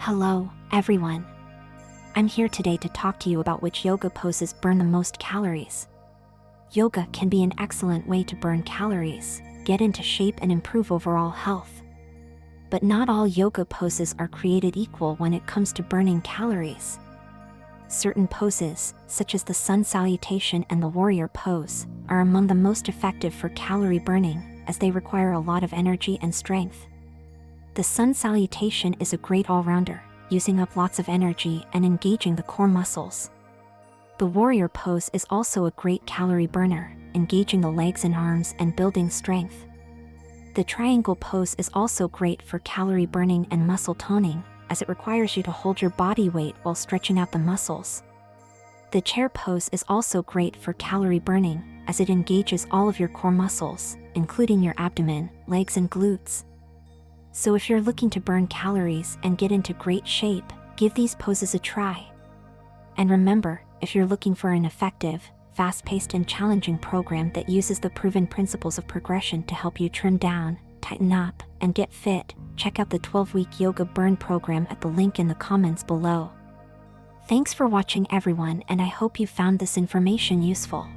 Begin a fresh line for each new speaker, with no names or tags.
Hello, everyone. I'm here today to talk to you about which yoga poses burn the most calories. Yoga can be an excellent way to burn calories, get into shape, and improve overall health. But not all yoga poses are created equal when it comes to burning calories. Certain poses, such as the Sun Salutation and the Warrior pose, are among the most effective for calorie burning, as they require a lot of energy and strength. The Sun Salutation is a great all-rounder, using up lots of energy and engaging the core muscles. The Warrior pose is also a great calorie burner, engaging the legs and arms and building strength. The Triangle pose is also great for calorie burning and muscle toning, as it requires you to hold your body weight while stretching out the muscles. The Chair pose is also great for calorie burning, as it engages all of your core muscles, including your abdomen, legs, and glutes. So if you're looking to burn calories and get into great shape, give these poses a try. And remember, if you're looking for an effective, fast-paced and challenging program that uses the proven principles of progression to help you trim down, tighten up, and get fit, check out the 12-week Yoga Burn program at the link in the comments below. Thanks for watching, everyone, and I hope you found this information useful.